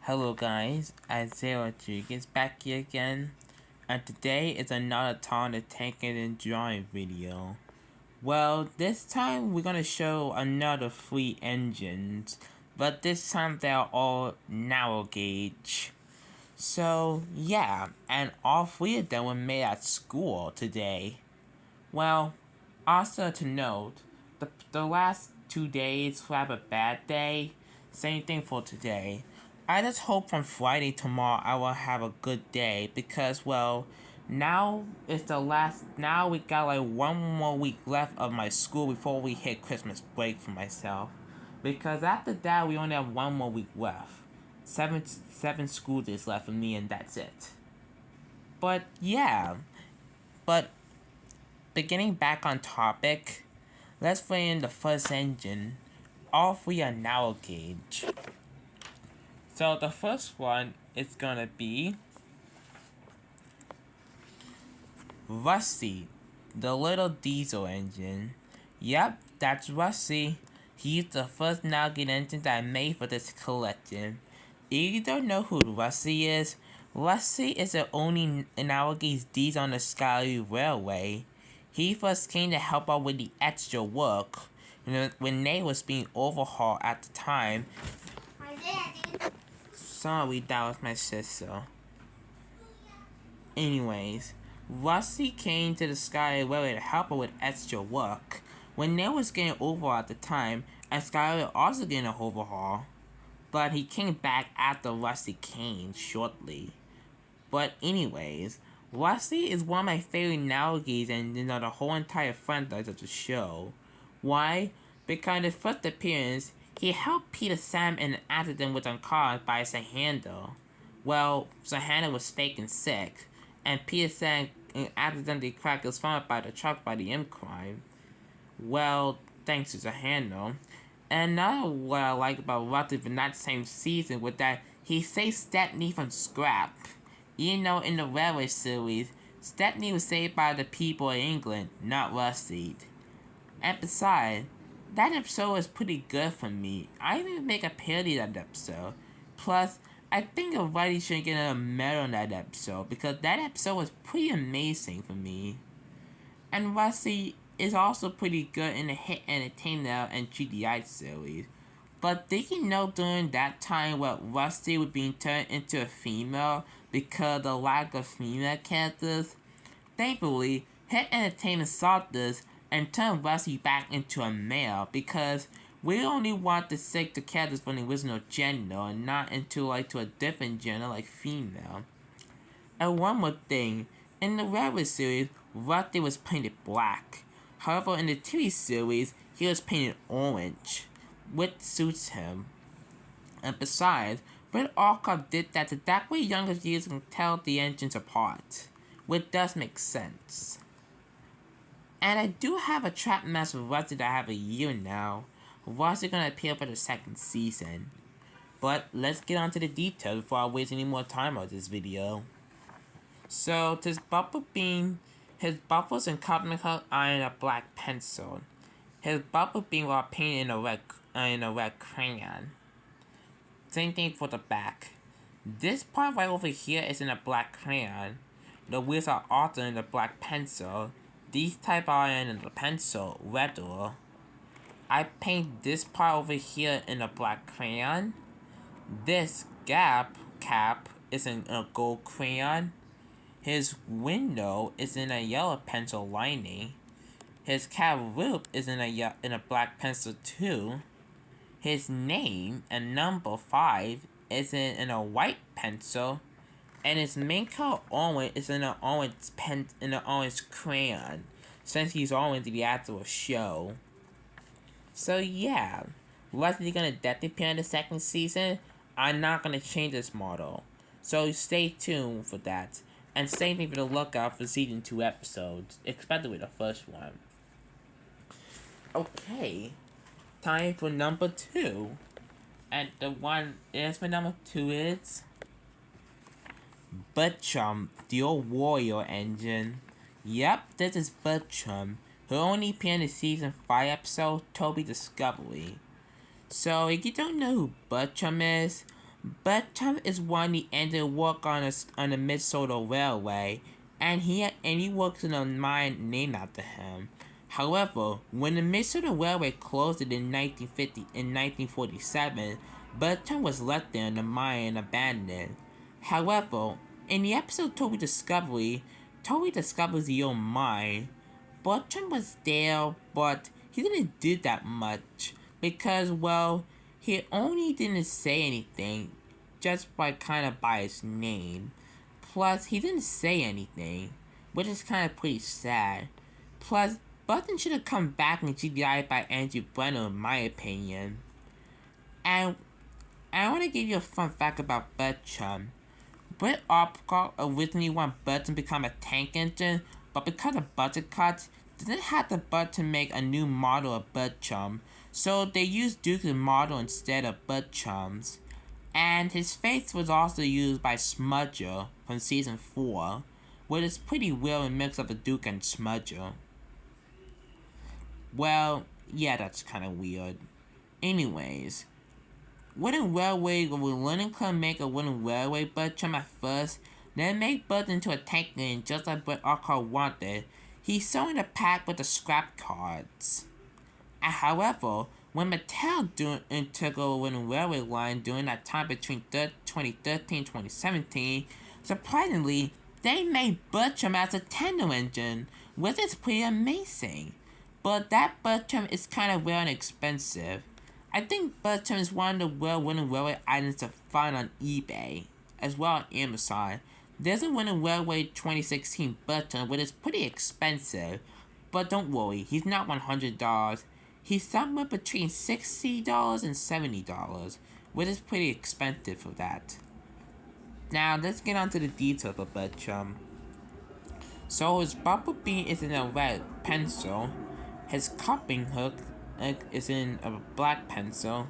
Hello guys, Isaiah Rodriguez back here again, and today is another time to take it and drawing video. Well, this time we're gonna show another 3 engines, but this time they're all narrow gauge. So yeah, and all 3 of them were made at school today. Well, also to note, the last 2 days have a bad day. Same thing for today. I just hope from Friday tomorrow I will have a good day because, well, now it's the last. Now we got like 1 more week left of my school before we hit Christmas break for myself. Because after that we only have 1 more week left. Seven school days left for me and that's it. But yeah, but beginning back on topic, let's bring in the first engine. All 3 are narrow gauge. So the first one is gonna be Rusty, the little diesel engine. Yep, that's Rusty. He's the first narrow gauge engine that I made for this collection. If you don't know who Rusty is the only narrow gauge diesel on the Skyway Railway. He first came to help out with the extra work when they was being overhauled at the time. Sorry, that was my sister. Anyways, Rusty came to the Skyway Railway to help her with extra work. When they was getting overhauled at the time, and Skyway also getting an overhaul. But he came back after Rusty came shortly. But anyways, Rusty is one of my favorite narrow gauge engines of the whole entire franchise of the show. Why? Because in his first appearance, he helped Peter Sam in an accident with uncaused by Sahander. Well, Sahander was fake and sick, and Peter Sam accidentally cracked his phone by the truck by the M crime. Well, thanks to Sahander. And another what I like about Rusty from that same season was that he saved Stepney from scrap. You know, in the Railway series, Stepney was saved by the people of England, not Rusty. And besides, that episode was pretty good for me. I even make a parody of that episode. Plus, I think everybody should get a medal on that episode because that episode was pretty amazing for me. And Rusty is also pretty good in the Hit Entertainer and GDI series. But did you know during that time where Rusty was being turned into a female because of the lack of female characters? Thankfully, Hit Entertainment saw this and turned Rusty back into a male because we only want to stick the characters from the original gender and not into to a different gender like female. And one more thing, in the Railway series, Rusty was painted black. However, in the TV series, he was painted orange, which suits him. And besides, Brett Alcott did that so that way younger users can tell the engines apart, which does make sense. And I do have a Trapmaster Rusty that I have a year now. Rusty gonna appear for the second season. But let's get on to the details before I waste any more time on this video. So, this bubble bean, his bubbles and carbon color are in a black pencil. His bubble bean were painted in a red crayon. Same thing for the back. This part right over here is in a black crayon. The wheels are also in the black pencil. These type are in the pencil, regular. I paint this part over here in a black crayon. This cap is in a gold crayon. His window is in a yellow pencil lining. His cab roof is in a black pencil too. His name and number 5 is in a white pencil, and his main color orange is in an orange crayon, since he's orange in the actual show. So yeah, Leslie gonna definitely appear in the second season. I'm not gonna change this model, so stay tuned for that. And stay tuned for the lookout for season 2 episodes, especially the first one. Okay, time for number 2. And the one is for number 2 is Bertram, the old warrior engine. Yep, this is Bertram, who only appeared in the season 5 episode Toby Discovery. So if you don't know who Bertram is, Bertram is one he ended to work on the Minnesota Railway, and he works in a mine named after him. However, when the Minnesota Railway closed it in 1947, Bertram was left there in the mine and abandoned. However, in the episode Toby discovers the old mine. Bertram was there, but he didn't do that much because, well, he only didn't say anything just by his name. Plus, he didn't say anything, which is kind of pretty sad. Plus, Bertram should have come back in GDI by Andrew Brenner, in my opinion. And I want to give you a fun fact about Bertram. Britt Opcott originally wanted Bertram to become a tank engine, but because of budget cuts, they didn't have the budget to make a new model of Bertram, so they used Duke's model instead of Bertram's. And his face was also used by Smudger from season 4, which is pretty weird and mix up the Duke and Smudger. Well, yeah, that's kind of weird. Anyways, Wooden Railway will learning to make a wooden railway Bertram at first, then make Bertram into a tank engine just like Brett Arcot wanted. He's sewing the pack with the scrap cards. And however, when Mattel took over Wooden Railway line during that time between 2013 and 2017, surprisingly, they made Bertram as a tender engine, which is pretty amazing. But that Bertram is kind of rare and expensive. I think Bertram is one of the rare Wooden Railway items to find on eBay, as well as Amazon. There's a Wooden Railway 2016 Bertram, which is pretty expensive, but don't worry, he's not $100. He's somewhere between $60 and $70, which is pretty expensive for that. Now, let's get on to the details of Bertram. So, his bubble bean is in a red pencil, his cupping hook is in a black pencil,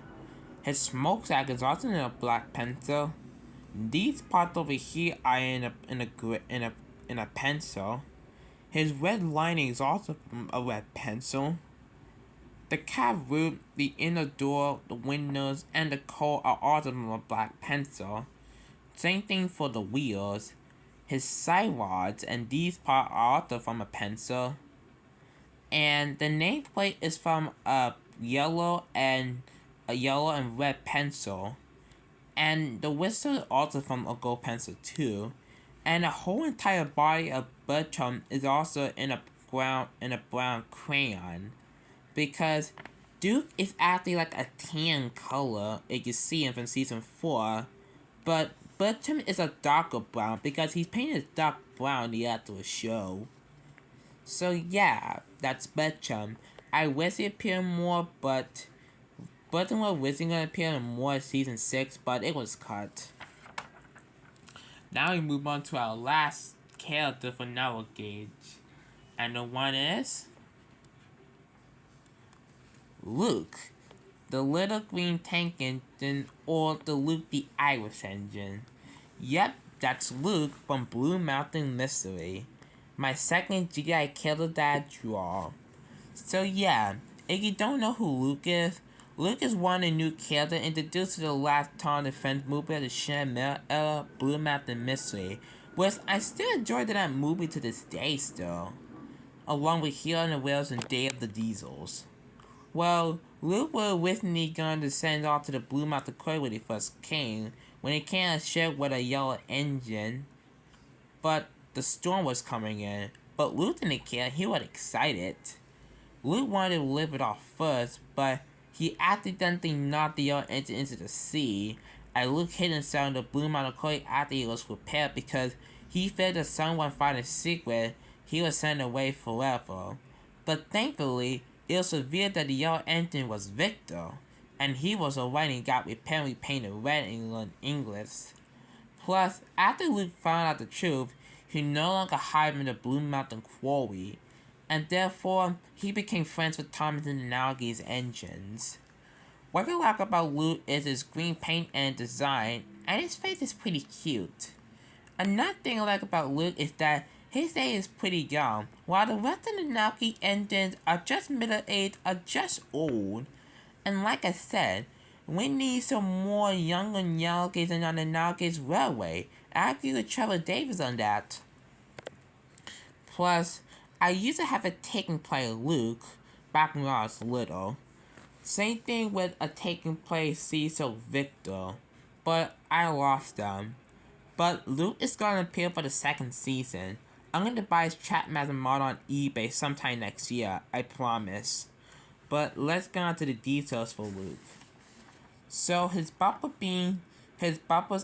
his smokestack is also in a black pencil, these parts over here are in a pencil, his red lining is also from a red pencil. The cab roof, the inner door, the windows, and the core are also from a black pencil. Same thing for the wheels. His side rods and these parts are also from a pencil. And the nameplate is from a yellow and red pencil. And the whistle is also from a gold pencil too. And the whole entire body of Bertram is also in a brown crayon. Because Duke is actually like a tan color, if you see him from season 4, but Bertram is a darker brown because he's painted dark brown in the actual show. So yeah, that's Bertram. I wish he appeared more, but Bertram was originally going to appear in more season 6, but it was cut. Now we move on to our last character for Narrow Gauge, and the one is Luke, the little green tank engine, or the Luke the Irish engine. Yep, that's Luke from Blue Mountain Mystery, my second GI killer that I draw. So yeah, if you don't know who Luke is one of the new characters introduced to the last Tower Defense movie of the Shannon era Blue Mountain Mystery, which I still enjoy that movie to this day still, along with Hero on the Rails and Day of the Diesels. Well, Luke was originally going to send off to the Blue Mountain Quarry when he first came, when he came on a ship with a yellow engine, but the storm was coming in. But Luke didn't care, he was excited. Luke wanted to live it off first, but he accidentally knocked the yellow engine into the sea, and Luke hid himself in the Blue Mountain Quarry after he was prepared because he feared that someone find a secret he was sent away forever. But thankfully, it was revealed that the yellow engine was Victor, and he was alright and got repaired and repainted red in English. Plus, after Luke found out the truth, he no longer hid in the Blue Mountain Quarry, and therefore, he became friends with Thomas and Nalgi's engines. What I like about Luke is his green paint and design, and his face is pretty cute. Another thing I like about Luke is that his age is pretty young, while the rest of the Nalgi engines are just middle-aged or just old. And like I said, We need some more younger Navigators on the Navigators Railway. I agree with Trevor Davis on that. Plus, I used to have a taking play Luke back when I was little. Same thing with a taking play Cecil Victor, but I lost them. But Luke is gonna appear for the second season. I'm gonna buy his Trapmaster mod on eBay sometime next year, I promise. But let's get on to the details for Luke. So his bubbles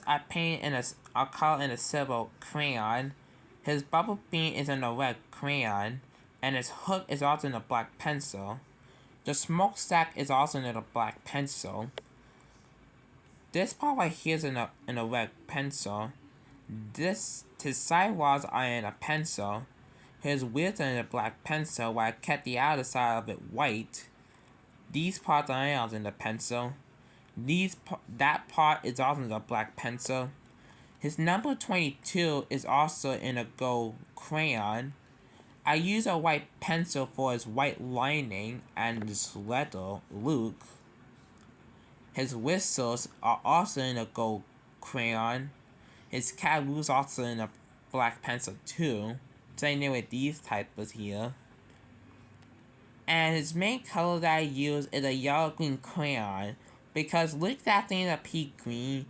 are painted in a color in a silver crayon. His bubble beam is in a red crayon, and his hook is also in a black pencil. The smokestack is also in a black pencil. This part right here is in a red pencil. His sidewalls are in a pencil. His wheels are in a black pencil, while I kept the outer side of it white. These parts are also in the pencil. That part is also in a black pencil. His number 22 is also in a gold crayon. I use a white pencil for his white lining and his letter, Luke. His whistles are also in a gold crayon. His cat is also in a black pencil too. Same thing with these types here. And his main color that I use is a yellow-green crayon, because Luke's actually in a pea green.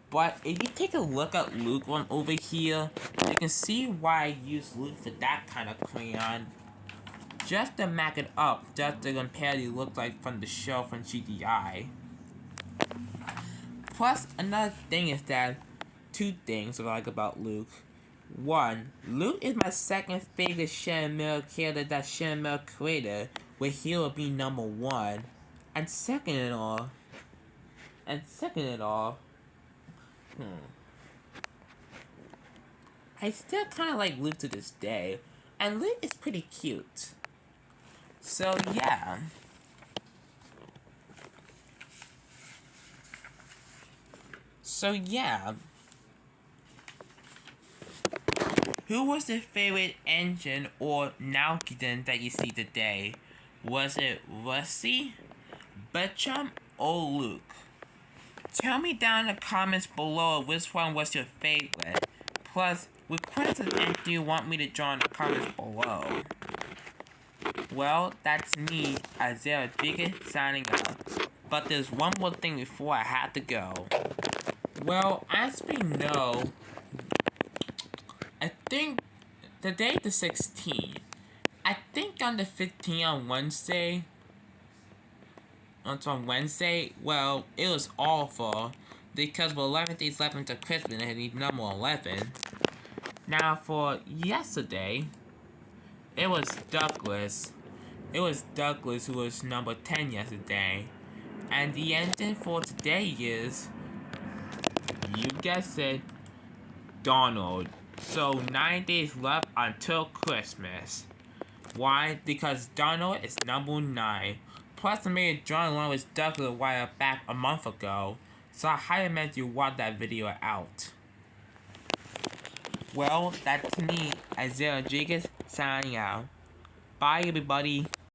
But if you take a look at Luke one over here, you can see why I use Luke for that kind of crayon. Just to match it up, just to compare the look like from the show from GDI. Plus, another thing is that, two things I like about Luke. One, Luke is my second favorite Shannon Miller character that Shannon Miller created, with Hero being number 1. And second of all, I still kind of like Luke to this day, and Luke is pretty cute. So yeah. Who was your favorite engine or Naukiden that you see today? Was it Rusty, Bertram, or Luke? Tell me down in the comments below which one was your favorite. Plus, what questions do you want me to draw in the comments below? Well, that's me, Isaiah Rodriguez, signing out. But there's one more thing before I have to go. Well, as we know, I think the day the 16th. I think on the 15th on Wednesday. On Wednesday, well, it was awful because we're 11 days left until Christmas and he's number 11. Now for yesterday, it was Douglas. It was Douglas who was number 10 yesterday. And the ending for today is, you guessed it, Donald. So 9 days left until Christmas. Why? Because Donald is number 9. Plus I made a drawing along with Douglas a while back a month ago. So I highly recommend you watch that video out. Well, that's me, Isaiah Rodriguez, signing out. Bye everybody.